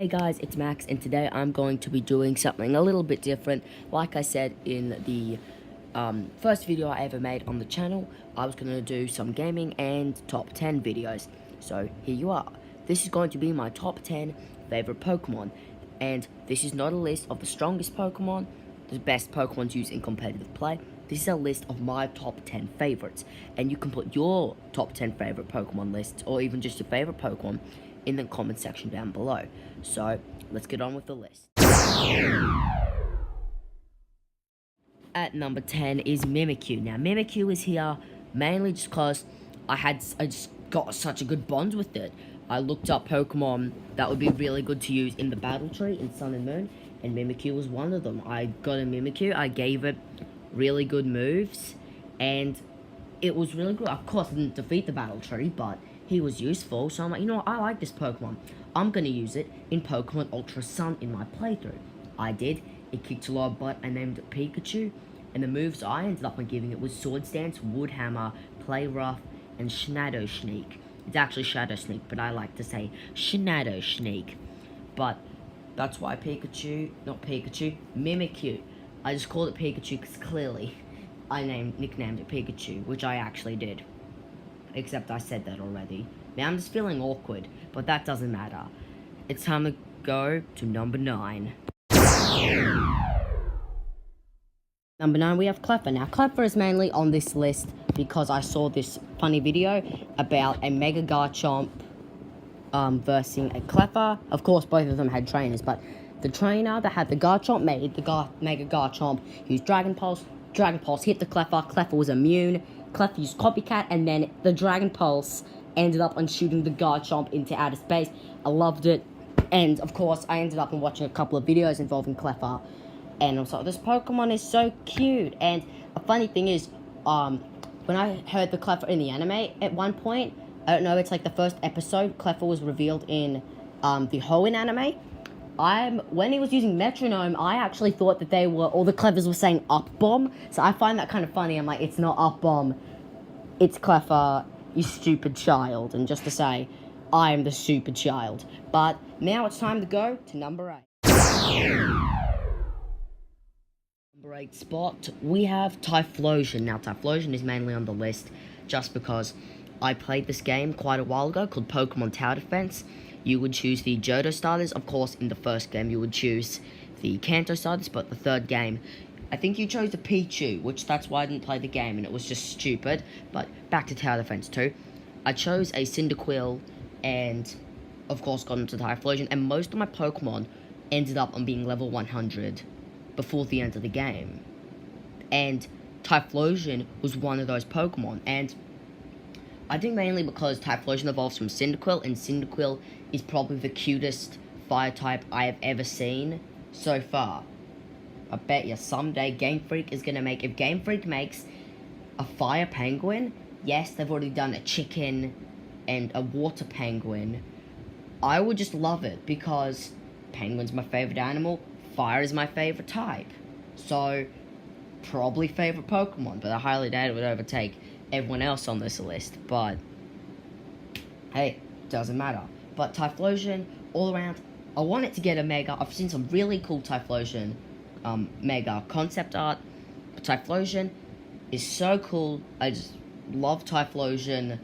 Hey guys, it's Max, and today I'm going to be doing something a little bit different. Like I said in the first video I ever made on the channel, I was going to do some gaming and top 10 videos. So here you are. This is going to be my top 10 favorite Pokemon. And this is not a list of the strongest Pokemon, the best Pokemon to use in competitive play. This is a list of my top 10 favorites. And you can put your top 10 favorite Pokemon lists, or even just your favorite Pokemon, in the comment section down below. So let's get on with the list. At number 10 is Mimikyu. Now Mimikyu is here mainly just because I just got such a good bond with it. I looked up Pokemon that would be really good to use in the battle tree in Sun and Moon, and Mimikyu was one of them. I got a Mimikyu, I gave it really good moves, and it was really good. Of course, I didn't defeat the battle tree, but he was useful, so I'm like, you know what, I like this Pokemon. I'm going to use it in Pokemon Ultra Sun in my playthrough. I did. It kicked a lot of butt. I named it Pikachu, and the moves I ended up giving it was Swords Dance, Wood Hammer, Play Rough, and Shadow Sneak. It's actually Shadow Sneak, but I like to say Shadow Sneak. But that's why Mimikyu. I just called it Pikachu because clearly I nicknamed it Pikachu, which I actually did. Except I said that already. Now I'm just feeling awkward, but that doesn't matter. It's time to go to number 9. Number 9, we have Cleffa. Now, Cleffa is mainly on this list because I saw this funny video about a Mega Garchomp versing a Cleffa. Of course, both of them had trainers, but the trainer that had the Garchomp made the Mega Garchomp used Dragon Pulse. Dragon Pulse hit the Cleffa. Cleffa was immune. Cleffa used Copycat, and then the Dragon Pulse ended up on shooting the Garchomp into outer space. I loved it. And, of course, I ended up watching a couple of videos involving Cleffa. And I was like, this Pokemon is so cute. And a funny thing is, when I heard the Cleffa in the anime at one point, I don't know, it's like the first episode, Cleffa was revealed in the Hoenn anime. When he was using Metronome, I actually thought that all the Cleffas were saying Up Bomb. So I find that kind of funny. I'm like, it's not Up Bomb, it's Cleffa, you stupid child. And just to say, I am the stupid child. But now it's time to go to number 8. Number 8 spot, we have Typhlosion. Now, Typhlosion is mainly on the list just because I played this game quite a while ago called Pokemon Tower Defense. You would choose the Johto starters. Of course, in the first game, you would choose the Kanto starters, but the third game, I think you chose the Pichu, which that's why I didn't play the game, and it was just stupid. But back to Tower Defense 2. I chose a Cyndaquil, and of course got into Typhlosion, and most of my Pokemon ended up on being level 100 before the end of the game. And Typhlosion was one of those Pokemon, and I think mainly because Typhlosion evolves from Cyndaquil, and Cyndaquil is probably the cutest fire type I have ever seen so far. I bet you someday Game Freak is gonna if Game Freak makes a fire penguin, yes, they've already done a chicken and a water penguin, I would just love it because penguin's my favorite animal, fire is my favorite type. So, probably favorite Pokemon, but I highly doubt it would overtake everyone else on this list, but hey, doesn't matter. But Typhlosion, all around, I want it to get a Mega. I've seen some really cool Typhlosion Mega concept art, but Typhlosion is so cool. I just love Typhlosion,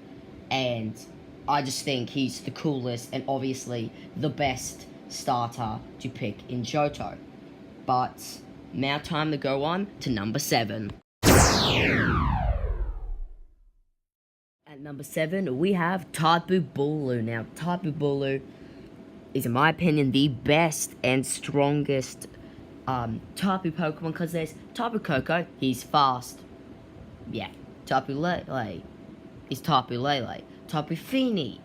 and I just think he's the coolest and obviously the best starter to pick in Johto. But now time to go on to number 7. At number 7, we have Tapu Bulu. Now, Tapu Bulu is, in my opinion, the best and strongest Tapu Pokemon, because there's Tapu Koko, he's fast. Yeah. Tapu Lele is Tapu Lele. Tapu Fini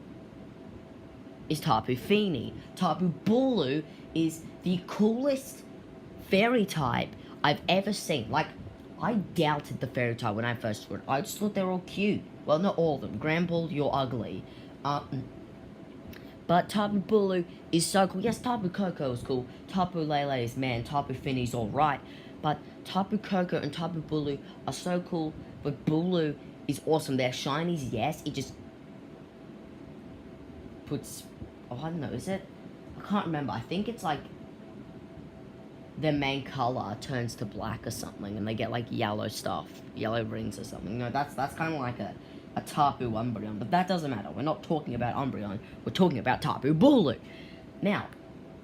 is Tapu Fini. Tapu Bulu is the coolest fairy type I've ever seen. Like, I doubted the fairy type when I first saw it. I just thought they were all cute. Well, not all of them. Granbull, you're ugly. But Tapu Bulu is so cool. Yes, Tapu Koko is cool. Tapu Lele is man. Tapu Fini's alright. But Tapu Koko and Tapu Bulu are so cool. But Bulu is awesome. They're shinies, yes. It just puts... Oh, I don't know, is it? I I can't remember. I think it's like their main color turns to black or something, and they get like yellow stuff, yellow rings or something. No, that's kind of like a Tapu Umbreon, but that doesn't matter. We're not talking about Umbreon. We're talking about Tapu Bulu. Now,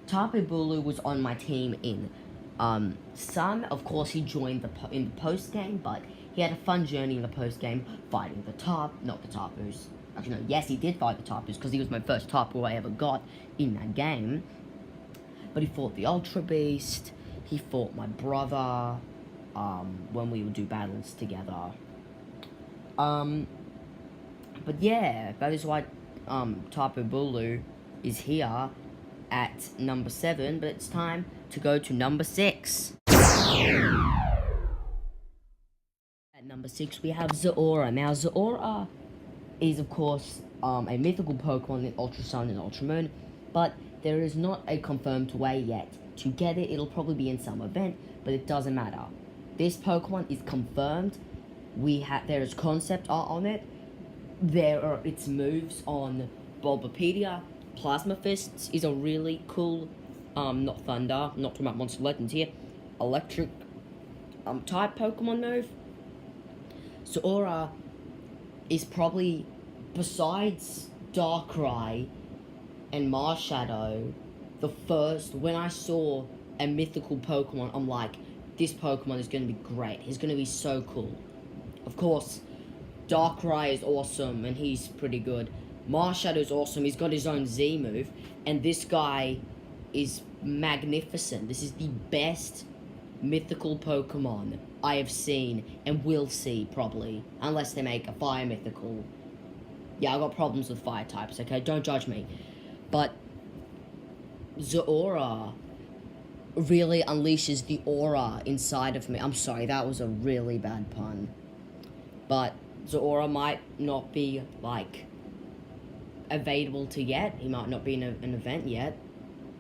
Tapu Bulu was on my team in Sun. Of course, he joined in the post game, but he had a fun journey in the post game fighting not the Tapus. Actually, no, yes, he did fight the Tapus because he was my first Tapu I ever got in that game. But he fought the Ultra Beast. He fought my brother when we would do battles together. But yeah, that is why Tapu Bulu is here at number 7, but it's time to go to number 6. At number 6, we have Zeraora. Now, Zeraora is, of course, a mythical Pokemon in Ultra Sun and Ultra Moon, but there is not a confirmed way yet to get it. It'll probably be in some event, but it doesn't matter. This Pokemon is confirmed. There is concept art on it. There are its moves on Bulbapedia. Plasma Fists is a really cool, not Thunder, not talking about Monster Legends here, electric type Pokemon move. Zeraora is probably, besides Darkrai and Marshadow, the first, when I saw a mythical Pokemon, I'm like, this Pokemon is going to be great. He's going to be so cool. Of course, Darkrai is awesome, and he's pretty good. Marshadow is awesome. He's got his own Z move, and this guy is magnificent. This is the best mythical Pokemon I have seen, and will see, probably. Unless they make a fire mythical. Yeah, I got problems with fire types, okay? Don't judge me. But Zeraora really unleashes the aura inside of me. I'm sorry, that was a really bad pun. But Zeraora might not be, like, available to yet. He might not be in an event yet.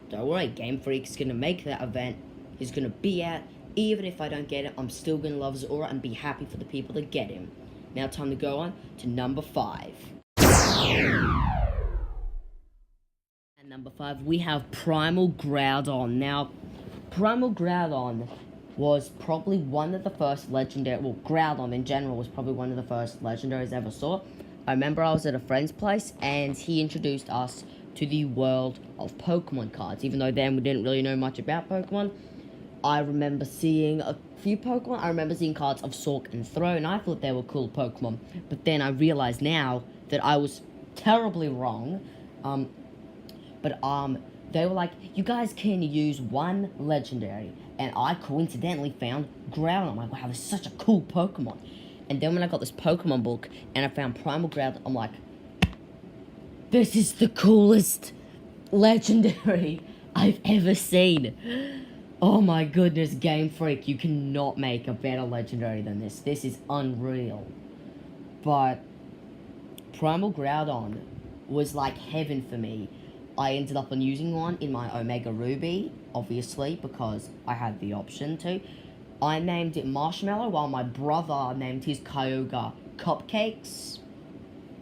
Don't worry, Game Freak's gonna make that event. He's gonna be at. Even if I don't get it, I'm still gonna love Zeraora and be happy for the people that get him. Now time to go on to number 5. At number 5, we have Primal Groudon. Now, Primal Groudon was probably one of the first legendary... Well, Groudon in general was probably one of the first legendaries I ever saw. I remember I was at a friend's place, and he introduced us to the world of Pokemon cards. Even though then we didn't really know much about Pokemon, I remember seeing a few Pokemon. I remember seeing cards of Sork and Throh, and I thought they were cool Pokemon. But then I realized now that I was terribly wrong. They were like, you guys can use one legendary. And I coincidentally found Groudon. I'm like, wow, this is such a cool Pokemon. And then when I got this Pokemon book and I found Primal Groudon, I'm like, this is the coolest legendary I've ever seen. Oh my goodness, Game Freak, you cannot make a better legendary than this. This is unreal. But Primal Groudon was like heaven for me. I ended up on using one in my Omega Ruby, obviously, because I had the option to. I named it Marshmallow, while my brother named his Kyogre Cupcakes.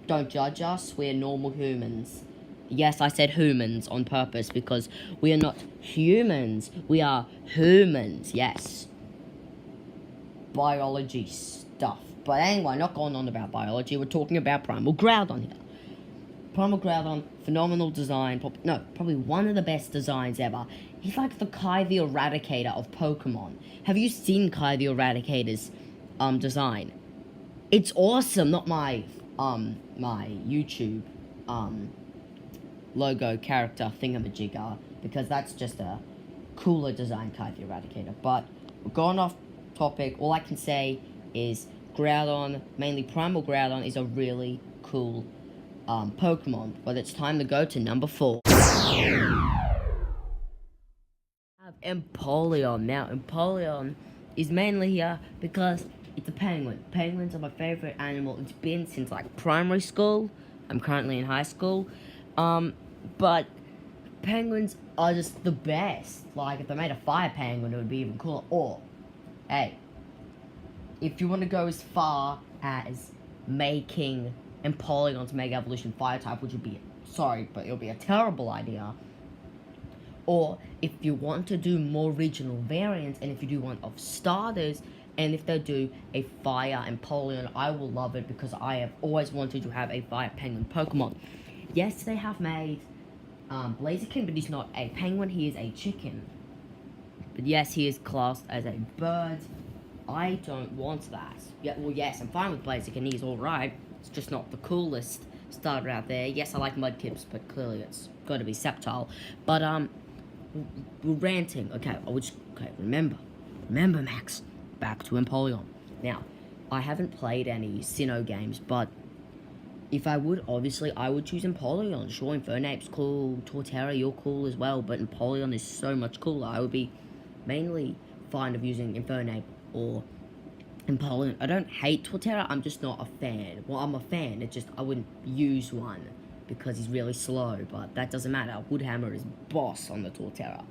Don't judge us, we're normal humans. Yes, I said humans on purpose, because we are not humans, we are humans, yes. Biology stuff. But anyway, not going on about biology, we're talking about Primal Groudon here. Primal Groudon, phenomenal design, probably one of the best designs ever. He's like the Kai the Eradicator of Pokemon. Have you seen Kai the Eradicator's design? It's awesome, not my YouTube logo character thingamajigger, because that's just a cooler design Kai the Eradicator. But we're going off topic. All I can say is Groudon, mainly Primal Groudon, is a really cool Pokemon. But it's time to go to number 4. Empoleon. Now, Empoleon is mainly here because it's a penguin. Penguins are my favorite animal. It's been since like primary school. I'm currently in high school. But penguins are just the best. Like, if they made a fire penguin, it would be even cooler. Or, hey, if you want to go as far as making Empoleon's Mega Evolution Fire type, which would be, sorry, but it would be a terrible idea. Or if you want to do more regional variants, and if you do one of starters, and if they do a fire Empoleon, I will love it because I have always wanted to have a fire penguin Pokemon. Yes, they have made Blaziken, but he's not a penguin, he is a chicken. But yes, he is classed as a bird. I don't want that. Yeah, well, yes, I'm fine with Blaziken, he's alright. It's just not the coolest starter out there. Yes, I like Mudkips, but clearly it's got to be Sceptile. But, we're ranting. Okay, remember, Max. Back to Empoleon. Now, I haven't played any Sinnoh games, but if I would, obviously, I would choose Empoleon. Sure, Infernape's cool, Torterra, you're cool as well, but Empoleon is so much cooler. I would be mainly fine of using Infernape or Empoleon. I don't hate Torterra, I'm just not a fan. Well, I'm a fan, it's just I wouldn't use one because he's really slow, but that doesn't matter. Woodhammer is boss on the Torterra,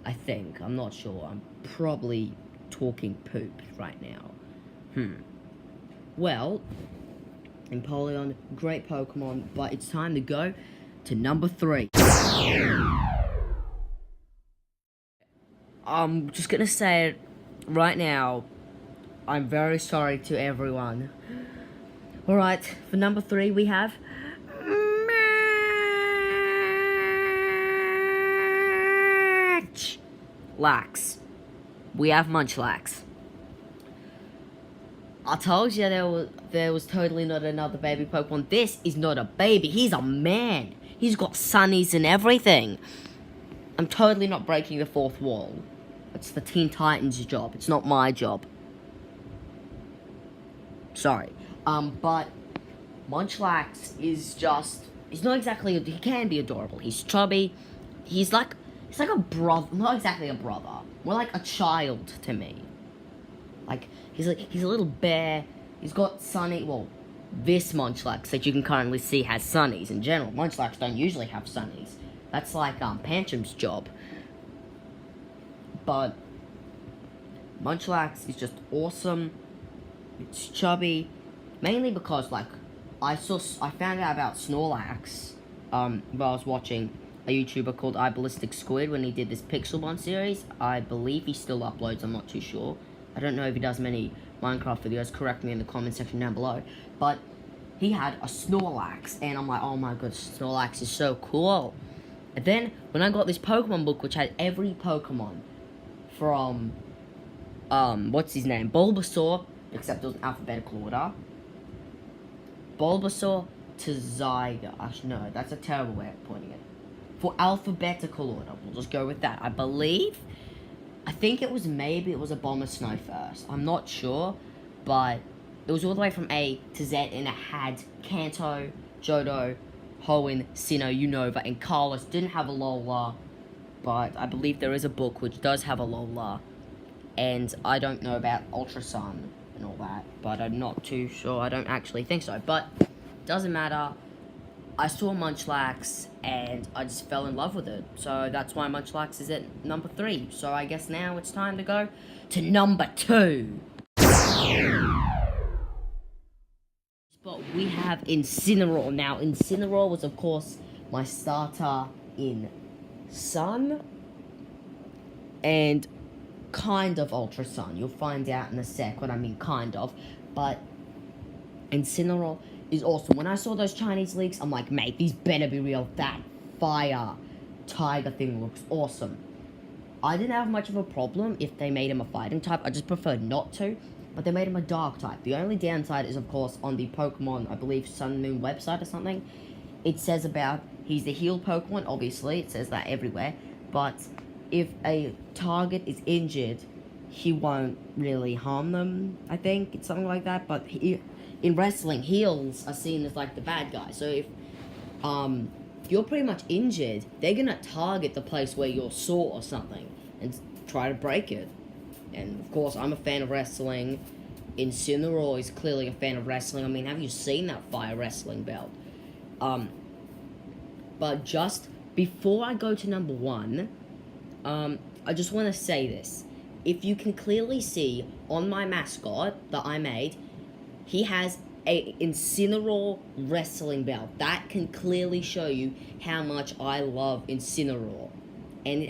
I think. I'm not sure. I'm probably talking poop right now. Well, Empoleon, great Pokemon, but it's time to go to number 3. I'm just gonna say it right now. I'm very sorry to everyone. Alright, for number 3 we have Munchlax. We have Munchlax. I told you there was totally not another baby Pokemon. This is not a baby. He's a man. He's got sunnies and everything. I'm totally not breaking the fourth wall. It's the Teen Titans' job. It's not my job. Sorry. But Munchlax is just... He's not exactly... He can be adorable. He's chubby. He's like a brother. Not exactly a brother. More like a child to me. Like, he's a little bear. He's got sunny... Well, this Munchlax that you can currently see has sunnies. In general, Munchlax don't usually have sunnies. That's like, Pancham's job. But Munchlax is just awesome. It's chubby. Mainly because, like, I found out about Snorlax, while I was watching a YouTuber called iBallistic Squid when he did this Pixelmon series. I believe he still uploads, I'm not too sure. I don't know if he does many Minecraft videos, correct me in the comment section down below. But he had a Snorlax, and I'm like, oh my god, Snorlax is so cool. And then, when I got this Pokemon book, which had every Pokemon from, what's his name? Bulbasaur, except it was in alphabetical order. Bulbasaur to Zyga. Actually, no, that's a terrible way of putting it. For alphabetical order, we'll just go with that. I think it was a Abomasnow first. I'm not sure, but it was all the way from A to Z, and it had Kanto, Johto, Hoenn, Sinnoh, Unova, and Carlos. Didn't have a Alola, but I believe there is a book which does have a Alola, and I don't know about Ultra Sun and all that, but I'm not too sure. I don't actually think so, but doesn't matter. I saw Munchlax, and I just fell in love with it, so that's why Munchlax is at number 3. So I guess now it's time to go to number 2. But we have Incineroar. Now, Incineroar was, of course, my starter in Sun, and kind of Ultra Sun. You'll find out in a sec what I mean kind of, but Incineroar is awesome. When I saw those Chinese leaks, I'm like, mate, these better be real. That fire tiger thing looks awesome. I didn't have much of a problem if they made him a fighting type. I just preferred not to, but they made him a dark type. The only downside is, of course, on the Pokemon, I believe, Sun Moon website or something, it says about he's the heal Pokemon, obviously. It says that everywhere. But if a target is injured, he won't really harm them, I think. It's something like that. But in wrestling, heals are seen as, like, the bad guy. So if you're pretty much injured, they're gonna target the place where you're sore or something and try to break it. And, of course, I'm a fan of wrestling. Incineroar is clearly a fan of wrestling. I mean, have you seen that fire wrestling belt? But just before I go to number 1, I just want to say this. If you can clearly see on my mascot that I made, he has a Incineroar wrestling belt. That can clearly show you how much I love Incineroar. and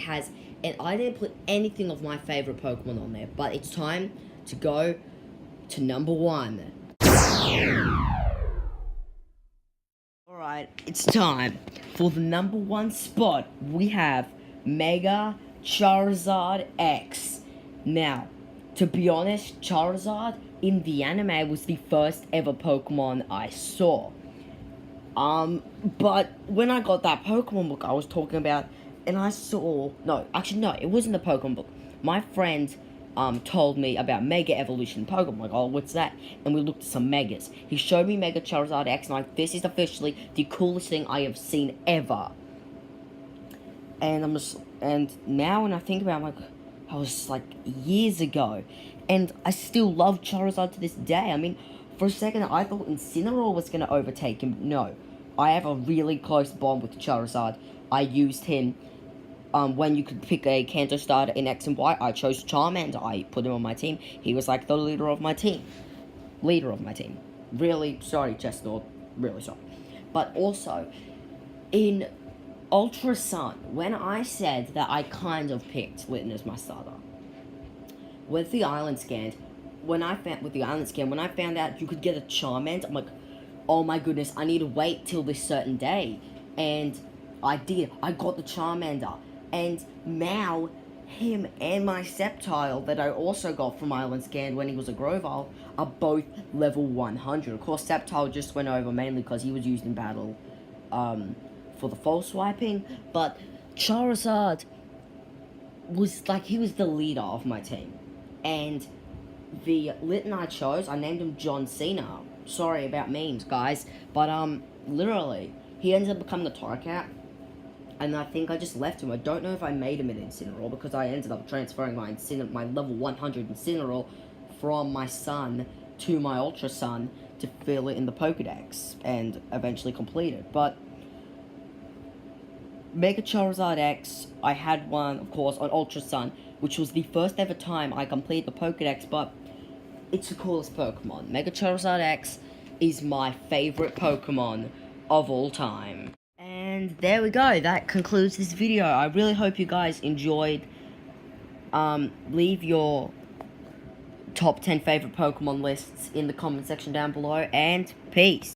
I didn't put anything of my favorite Pokemon on there, but it's time to go to number 1. Alright, it's time for the number 1 spot. We have Mega Charizard X. Now, to be honest, Charizard in the anime was the first ever Pokemon I saw. But when I got that Pokemon book I was talking about, and I saw... No, actually, no, it wasn't the Pokemon book. My friend, told me about Mega Evolution Pokemon. I'm like, oh, what's that? And we looked at some Megas. He showed me Mega Charizard X, and like, this is officially the coolest thing I have seen ever. And now when I think about it, I'm like, I was like years ago, and I still love Charizard to this day. I mean, for a second I thought Incineroar was going to overtake him. No, I have a really close bond with Charizard. I used him when you could pick a Kanto starter in X and Y. I chose Charmander. I put him on my team. He was like the leader of my team. Really sorry, Chestnut. Really sorry. But also, in Ultra Sun, when I said that I kind of picked Litten as my starter, with the island scan, when I found out you could get a Charmander, I'm like, oh my goodness, I need to wait till this certain day. And I did. I got the Charmander. And now, him and my Sceptile that I also got from Island Scan when he was a Grovyle are both level 100. Of course, Sceptile just went over mainly because he was used in battle, for the false swiping, but Charizard was like, he was the leader of my team. And the Litten I chose, I named him John Cena. Sorry about memes, guys, but literally, he ended up becoming a Torracat, and I think I just left him. I don't know if I made him an Incineroar, because I ended up transferring my level 100 Incineroar from my Sun to my Ultra Sun to fill it in the Pokedex, and eventually complete it. But Mega Charizard X, I had one, of course, on Ultra Sun, which was the first ever time I completed the Pokedex, but it's the coolest Pokemon. Mega Charizard X is my favorite Pokemon of all time. And there we go, that concludes this video. I really hope you guys enjoyed. Leave your top 10 favorite Pokemon lists in the comment section down below, and peace.